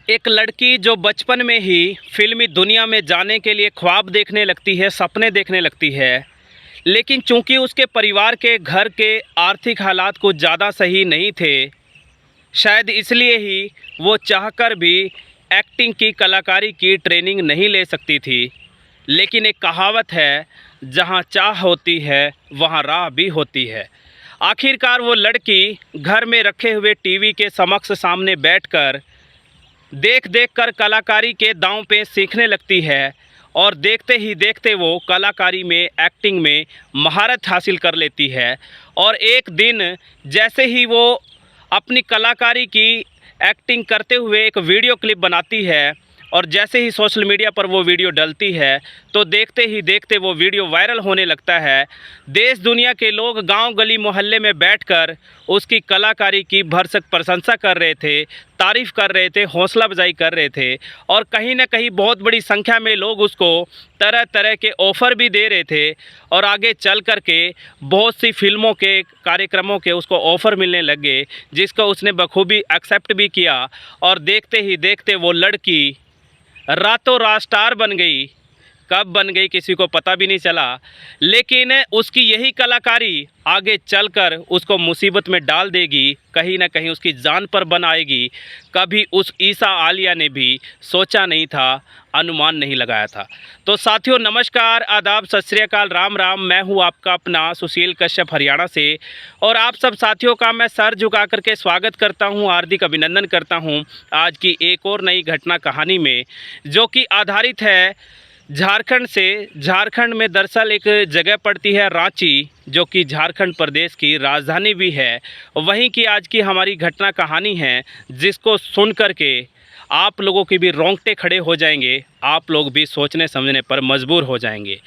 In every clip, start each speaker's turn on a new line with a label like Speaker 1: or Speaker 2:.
Speaker 1: एक लड़की जो बचपन में ही फिल्मी दुनिया में जाने के लिए ख्वाब देखने लगती है, सपने देखने लगती है, लेकिन चूंकि उसके परिवार के घर के आर्थिक हालात कुछ ज़्यादा सही नहीं थे, शायद इसलिए ही वो चाहकर भी एक्टिंग की, कलाकारी की ट्रेनिंग नहीं ले सकती थी। लेकिन एक कहावत है, जहाँ चाह होती है वहाँ राह भी होती है। आखिरकार वो लड़की घर में रखे हुए टीवी के समक्ष सामने बैठकर देख देख कर कलाकारी के दांव पे सीखने लगती है और देखते ही देखते वो कलाकारी में, एक्टिंग में महारत हासिल कर लेती है। और एक दिन जैसे ही वो अपनी कलाकारी की एक्टिंग करते हुए एक वीडियो क्लिप बनाती है और जैसे ही सोशल मीडिया पर वो वीडियो डलती है तो देखते ही देखते वो वीडियो वायरल होने लगता है। देश दुनिया के लोग गांव गली मोहल्ले में बैठकर उसकी कलाकारी की भरसक प्रशंसा कर रहे थे, तारीफ़ कर रहे थे, हौसला अफजाई कर रहे थे और कहीं ना कहीं बहुत बड़ी संख्या में लोग उसको तरह तरह के ऑफ़र भी दे रहे थे और आगे चल कर के बहुत सी फिल्मों के, कार्यक्रमों के उसको ऑफ़र मिलने लगे, जिसको उसने बखूबी एक्सेप्ट भी किया। और देखते ही देखते वो लड़की रातों रात स्टार बन गई। कब बन गई किसी को पता भी नहीं चला, लेकिन उसकी यही कलाकारी आगे चलकर उसको मुसीबत में डाल देगी, कहीं ना कहीं उसकी जान पर बन आएगी। कभी उस ईसा आलिया ने भी सोचा नहीं था, अनुमान नहीं लगाया था। तो साथियों, नमस्कार, आदाब, सत श्री अकाल, राम राम। मैं हूं आपका अपना सुशील कश्यप हरियाणा से और आप सब साथियों का मैं सर झुका करके स्वागत करता हूं, हार्दिक अभिनंदन करता हूं आज की एक और नई घटना कहानी में, जो कि आधारित है झारखंड से। झारखंड में दरअसल एक जगह पड़ती है रांची, जो कि झारखंड प्रदेश की राजधानी भी है। वहीं की आज की हमारी घटना कहानी है, जिसको सुन कर के आप लोगों के भी रोंगटे खड़े हो जाएंगे, आप लोग भी सोचने समझने पर मजबूर हो जाएंगे।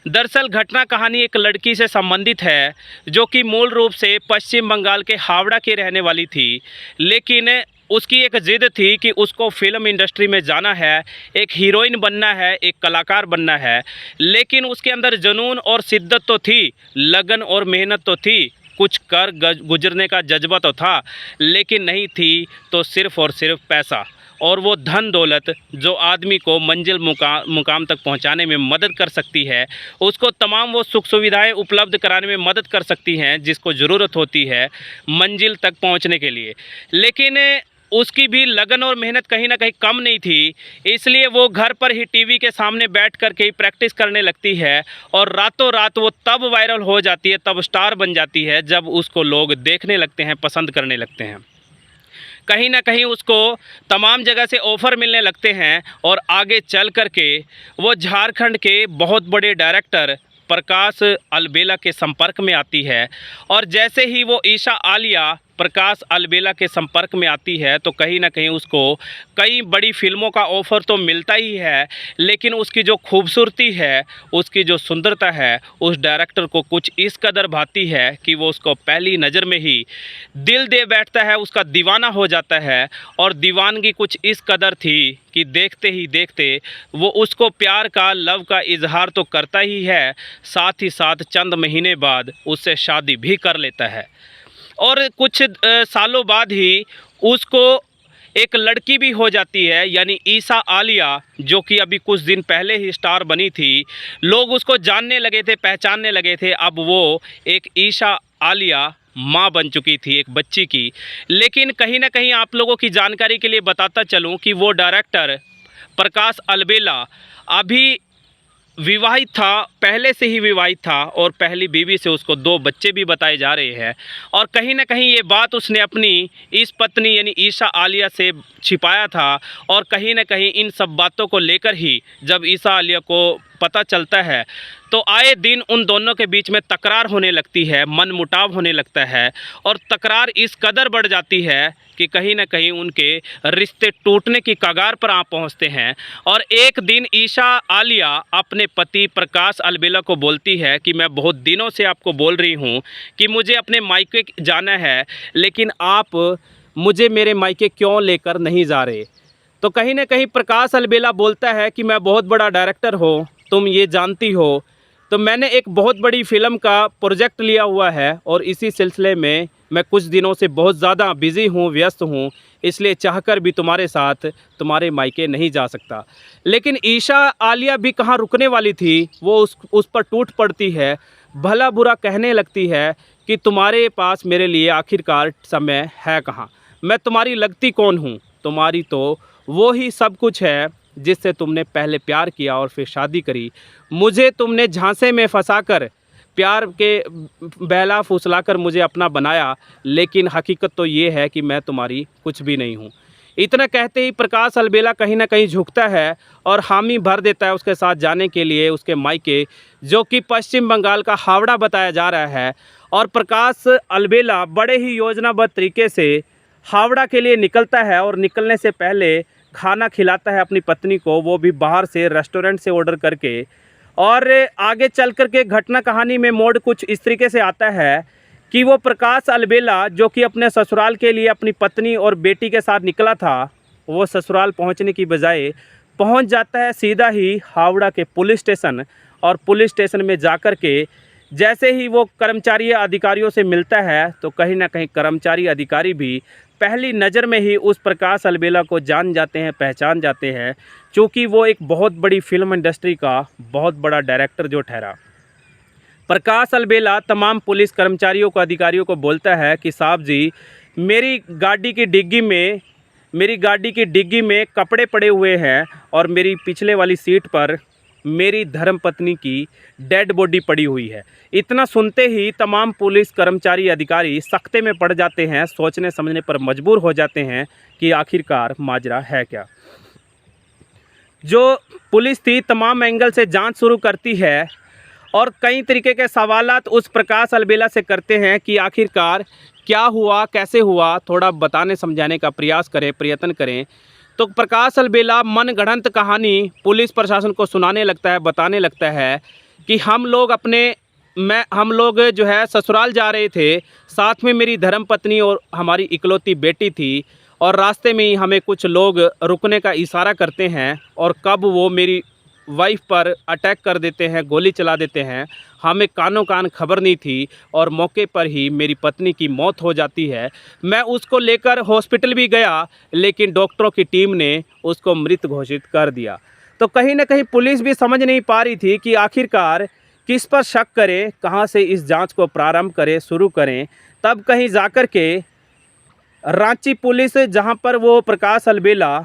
Speaker 1: दरअसल घटना कहानी एक लड़की से संबंधित है, जो कि मूल रूप से पश्चिम बंगाल के हावड़ा की रहने वाली थी। लेकिन उसकी एक ज़िद थी कि उसको फिल्म इंडस्ट्री में जाना है, एक हीरोइन बनना है, एक कलाकार बनना है। लेकिन उसके अंदर जुनून और शिद्दत तो थी, लगन और मेहनत तो थी, कुछ कर गुजरने का जज्बा तो था, लेकिन नहीं थी तो सिर्फ़ और सिर्फ पैसा और वो धन दौलत जो आदमी को मंजिल मुकाम तक पहुंचाने में मदद कर सकती है, उसको तमाम वो सुख सुविधाएं उपलब्ध कराने में मदद कर सकती हैं जिसको ज़रूरत होती है मंजिल तक पहुंचने के लिए। लेकिन उसकी भी लगन और मेहनत कहीं ना कहीं कम नहीं थी, इसलिए वो घर पर ही टीवी के सामने बैठ कर के ही प्रैक्टिस करने लगती है और रातों रात वो तब वायरल हो जाती है, तब स्टार बन जाती है जब उसको लोग देखने लगते हैं, पसंद करने लगते हैं। कहीं ना कहीं उसको तमाम जगह से ऑफ़र मिलने लगते हैं और आगे चल कर के वो झारखंड के बहुत बड़े डायरेक्टर प्रकाश अलबेला के संपर्क में आती है। और जैसे ही वो ईशा आलिया प्रकाश अलबेला के संपर्क में आती है तो कहीं ना कहीं उसको कई बड़ी फिल्मों का ऑफ़र तो मिलता ही है, लेकिन उसकी जो खूबसूरती है, उसकी जो सुंदरता है, उस डायरेक्टर को कुछ इस कदर भाती है कि वो उसको पहली नज़र में ही दिल दे बैठता है, उसका दीवाना हो जाता है। और दीवानगी कुछ इस कदर थी कि देखते ही देखते वो उसको प्यार का, लव का इजहार तो करता ही है, साथ ही साथ चंद महीने बाद उससे शादी भी कर लेता है। और कुछ सालों बाद ही उसको एक लड़की भी हो जाती है, यानी ईसा आलिया, जो कि अभी कुछ दिन पहले ही स्टार बनी थी। लोग उसको जानने लगे थे, पहचानने लगे थे। अब वो एक ईशा आलिया माँ बन चुकी थी एक बच्ची की। लेकिन कहीं ना कहीं आप लोगों की जानकारी के लिए बताता चलूँ कि वो डायरेक्टर प्रकाश अलबेला अभी विवाहित था, पहले से ही विवाहित था और पहली बीवी से उसको 2 बच्चे भी बताए जा रहे हैं। और कहीं ना कहीं ये बात उसने अपनी इस पत्नी यानी ईशा आलिया से छिपाया था। और कहीं ना कहीं इन सब बातों को लेकर ही जब ईशा आलिया को पता चलता है तो आए दिन उन दोनों के बीच में तकरार होने लगती है, मनमुटाव होने लगता है। और तकरार इस कदर बढ़ जाती है कि कहीं ना कहीं उनके रिश्ते टूटने की कगार पर आ पहुंचते हैं। और एक दिन ईशा आलिया अपने पति प्रकाश अलबेला को बोलती है कि मैं बहुत दिनों से आपको बोल रही हूं कि मुझे अपने मायके जाना है, लेकिन आप मुझे मेरे मायके क्यों लेकर नहीं जा रहे। तो कहीं ना कहीं प्रकाश अलबेला बोलता है कि मैं बहुत बड़ा डायरेक्टर हूँ, तुम ये जानती हो तो मैंने एक बहुत बड़ी फ़िल्म का प्रोजेक्ट लिया हुआ है और इसी सिलसिले में मैं कुछ दिनों से बहुत ज़्यादा बिज़ी हूँ, व्यस्त हूँ, इसलिए चाहकर भी तुम्हारे साथ तुम्हारे मायके नहीं जा सकता। लेकिन ईशा आलिया भी कहाँ रुकने वाली थी, वो उस पर टूट पड़ती है, भला बुरा कहने लगती है कि तुम्हारे पास मेरे लिए आखिरकार समय है कहाँ। मैं तुम्हारी लगती कौन हूँ? तुम्हारी तो वो ही सब कुछ है जिससे तुमने पहले प्यार किया और फिर शादी करी। मुझे तुमने झांसे में फंसाकर प्यार के बहला फुसलाकर मुझे अपना बनाया, लेकिन हकीकत तो ये है कि मैं तुम्हारी कुछ भी नहीं हूँ। इतना कहते ही प्रकाश अलबेला कहीं ना कहीं झुकता है और हामी भर देता है उसके साथ जाने के लिए उसके मायके, जो कि पश्चिम बंगाल का हावड़ा बताया जा रहा है। और प्रकाश अलबेला बड़े ही योजनाबद्ध तरीके से हावड़ा के लिए निकलता है और निकलने से पहले खाना खिलाता है अपनी पत्नी को, वो भी बाहर से रेस्टोरेंट से ऑर्डर करके। और आगे चल कर के घटना कहानी में मोड़ कुछ इस तरीके से आता है कि वो प्रकाश अलबेला जो कि अपने ससुराल के लिए अपनी पत्नी और बेटी के साथ निकला था, वो ससुराल पहुंचने की बजाय पहुंच जाता है सीधा ही हावड़ा के पुलिस स्टेशन। और पुलिस स्टेशन में जाकर के जैसे ही वो कर्मचारी अधिकारियों से मिलता है तो कहीं ना कहीं कर्मचारी अधिकारी भी पहली नज़र में ही उस प्रकाश अलबेला को जान जाते हैं, पहचान जाते हैं, क्योंकि वो एक बहुत बड़ी फिल्म इंडस्ट्री का बहुत बड़ा डायरेक्टर जो ठहरा। प्रकाश अलबेला तमाम पुलिस कर्मचारियों को अधिकारियों को बोलता है कि साहब जी, मेरी गाड़ी की डिग्गी में कपड़े पड़े हुए हैं और मेरी पिछले वाली सीट पर मेरी धर्मपत्नी की डेड बॉडी पड़ी हुई है। इतना सुनते ही तमाम पुलिस कर्मचारी अधिकारी सख्ते में पड़ जाते हैं, सोचने समझने पर मजबूर हो जाते हैं कि आखिरकार माजरा है क्या। जो पुलिस थी तमाम एंगल से जांच शुरू करती है और कई तरीके के सवालात उस प्रकाश अलबेला से करते हैं कि आखिरकार क्या हुआ, कैसे हुआ, थोड़ा बताने समझाने का प्रयत्न करें। तो प्रकाश अलबेला मनगढ़ंत कहानी पुलिस प्रशासन को सुनाने लगता है, बताने लगता है कि हम लोग जो है ससुराल जा रहे थे, साथ में मेरी धर्मपत्नी और हमारी इकलौती बेटी थी, और रास्ते में ही हमें कुछ लोग रुकने का इशारा करते हैं और कब वो मेरी वाइफ पर अटैक कर देते हैं, गोली चला देते हैं, हमें कानों कान खबर नहीं थी और मौके पर ही मेरी पत्नी की मौत हो जाती है। मैं उसको लेकर हॉस्पिटल भी गया, लेकिन डॉक्टरों की टीम ने उसको मृत घोषित कर दिया। तो कहीं ना कहीं पुलिस भी समझ नहीं पा रही थी कि आखिरकार किस पर शक करें, कहां से इस जांच को प्रारंभ करें, शुरू करें। तब कहीं जाकर के रांची पुलिस, जहां पर वो प्रकाश अलबेला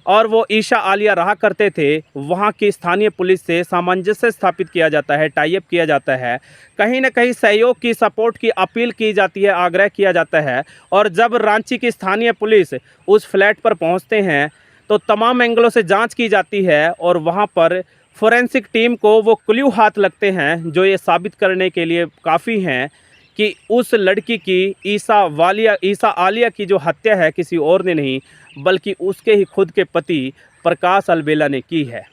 Speaker 1: और वो ईशा आलिया रहा करते थे, वहाँ की स्थानीय पुलिस से सामंजस्य स्थापित किया जाता है, टाई अप किया जाता है, कहीं ना कहीं सहयोग की, सपोर्ट की अपील की जाती है, आग्रह किया जाता है। और जब रांची की स्थानीय पुलिस उस फ्लैट पर पहुँचते हैं तो तमाम एंगलों से जांच की जाती है और वहाँ पर फोरेंसिक टीम को वो क्ल्यू हाथ लगते हैं जो ये साबित करने के लिए काफ़ी हैं कि उस लड़की की ईशा आलिया की जो हत्या है किसी और ने नहीं बल्कि उसके ही खुद के पति प्रकाश अलबेला ने की है।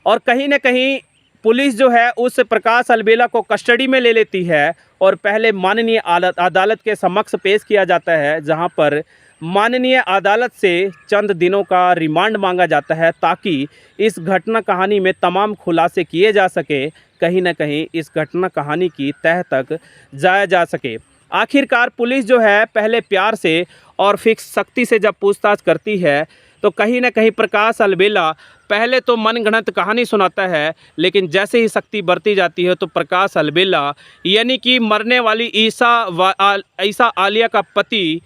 Speaker 1: और कहीं न कहीं पुलिस जो है उस प्रकाश अलबेला को कस्टडी में ले लेती है और पहले माननीय अदालत के समक्ष पेश किया जाता है, जहां पर माननीय अदालत से चंद दिनों का रिमांड मांगा जाता है ताकि इस घटना कहानी में तमाम खुलासे किए जा सके, कहीं ना कहीं इस घटना कहानी की तह तक जाया जा सके। आखिरकार पुलिस जो है पहले प्यार से और फिर सख्ती से जब पूछताछ करती है तो कहीं ना कहीं प्रकाश अलबेला पहले तो मनगढ़ंत कहानी सुनाता है, लेकिन जैसे ही सख्ती बरती जाती है तो प्रकाश अलबेला यानी कि मरने वाली ईशा आलिया का पति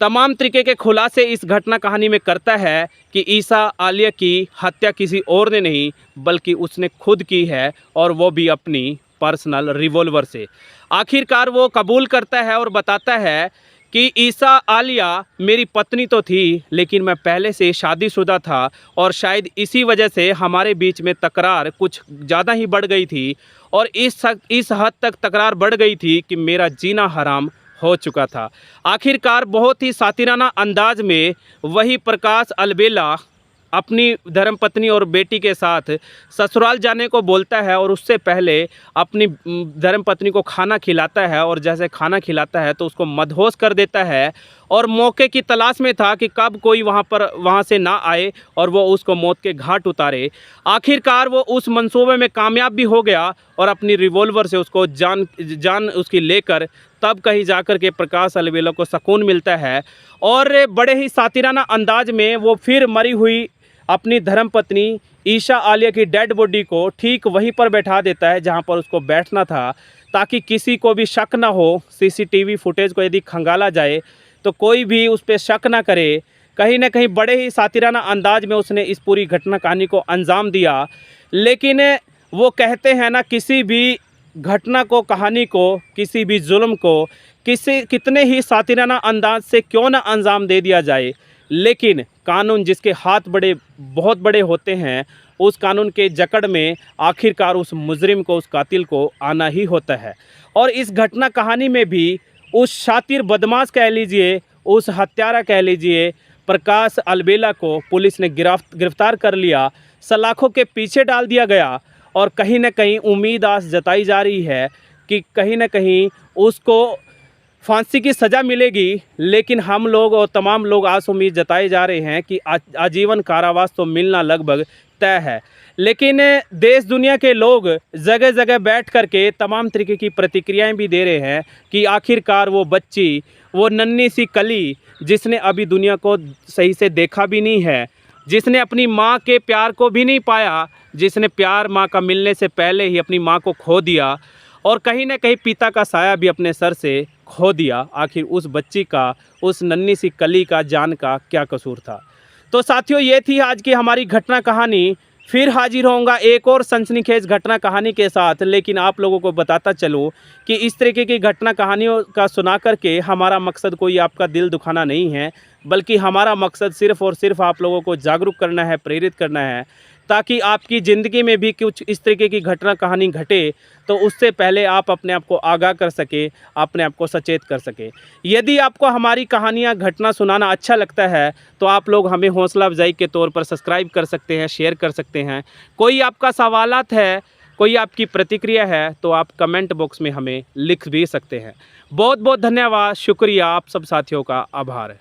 Speaker 1: तमाम तरीके के खुलासे इस घटना कहानी में करता है कि ईशा आलिया की हत्या किसी और ने नहीं बल्कि उसने खुद की है, और वो भी अपनी पर्सनल रिवॉल्वर से। आखिरकार वो कबूल करता है और बताता है कि ईशा आलिया मेरी पत्नी तो थी, लेकिन मैं पहले से शादीशुदा था और शायद इसी वजह से हमारे बीच में तकरार कुछ ज़्यादा ही बढ़ गई थी, और इस हद तक तकरार बढ़ गई थी कि मेरा जीना हराम हो चुका था। आखिरकार बहुत ही सातिराना अंदाज में वही प्रकाश अलबेला अपनी धर्मपत्नी और बेटी के साथ ससुराल जाने को बोलता है और उससे पहले अपनी धर्मपत्नी को खाना खिलाता है, और जैसे खाना खिलाता है तो उसको मदहोश कर देता है, और मौके की तलाश में था कि कब कोई वहाँ से ना आए और वो उसको मौत के घाट उतारे। आखिरकार वो उस मंसूबे में कामयाब भी हो गया और अपनी रिवॉल्वर से उसको जान उसकी लेकर तब कहीं जाकर के प्रकाश अलवेला को सुकून मिलता है, और बड़े ही सातिराना अंदाज में वो फिर मरी हुई अपनी धर्मपत्नी ईशा आलिया की डेड बॉडी को ठीक वहीं पर बैठा देता है जहां पर उसको बैठना था, ताकि किसी को भी शक ना हो। सीसीटीवी फुटेज को यदि खंगाला जाए तो कोई भी उस पर शक ना करे। कहीं ना कहीं बड़े ही सातिराना अंदाज में उसने इस पूरी घटना कहानी को अंजाम दिया। लेकिन वो कहते हैं ना, किसी भी घटना को, कहानी को, किसी भी जुल्म को कितने ही सातिराना अंदाज से क्यों ना अंजाम दे दिया जाए, लेकिन कानून जिसके हाथ बहुत बड़े होते हैं, उस कानून के जकड़ में आखिरकार उस मुजरिम को, उस कातिल को आना ही होता है। और इस घटना कहानी में भी उस शातिर बदमाश कह लीजिए, उस हत्यारा कह लीजिए, प्रकाश अलबेला को पुलिस ने गिरफ्तार कर लिया, सलाखों के पीछे डाल दिया गया, और कहीं ना कहीं उम्मीद आस जताई जा रही है कि कहीं ना कहीं उसको फांसी की सज़ा मिलेगी। लेकिन हम लोग और तमाम लोग आस उम्मीद जताए जा रहे हैं कि आजीवन कारावास तो मिलना लगभग तय है। लेकिन देश दुनिया के लोग जगह जगह बैठ करके तमाम तरीके की प्रतिक्रियाएं भी दे रहे हैं कि आखिरकार वो बच्ची, वो नन्ही सी कली जिसने अभी दुनिया को सही से देखा भी नहीं है, जिसने अपनी माँ के प्यार को भी नहीं पाया, जिसने प्यार माँ का मिलने से पहले ही अपनी माँ को खो दिया, और कहीं ना कहीं पिता का साया भी अपने सर से खो दिया, आखिर उस बच्ची का, उस नन्ही सी कली का, जान का क्या कसूर था। तो साथियों, ये थी आज की हमारी घटना कहानी। फिर हाजिर होऊंगा एक और सनसनीखेज घटना कहानी के साथ। लेकिन आप लोगों को बताता चलूँ कि इस तरीके की घटना कहानियों का सुना करके हमारा मकसद कोई आपका दिल दुखाना नहीं है, बल्कि हमारा मकसद सिर्फ़ और सिर्फ आप लोगों को जागरूक करना है, प्रेरित करना है, ताकि आपकी ज़िंदगी में भी कुछ इस तरीके की घटना कहानी घटे तो उससे पहले आप अपने आप को आगाह कर सके, अपने आप को सचेत कर सके। यदि आपको हमारी कहानियाँ, घटना सुनाना अच्छा लगता है तो आप लोग हमें हौसला अफजाई के तौर पर सब्सक्राइब कर सकते हैं, शेयर कर सकते हैं। कोई आपका सवालात है, कोई आपकी प्रतिक्रिया है तो आप कमेंट बॉक्स में हमें लिख भी सकते हैं। बहुत बहुत धन्यवाद, शुक्रिया, आप सब साथियों का आभार है।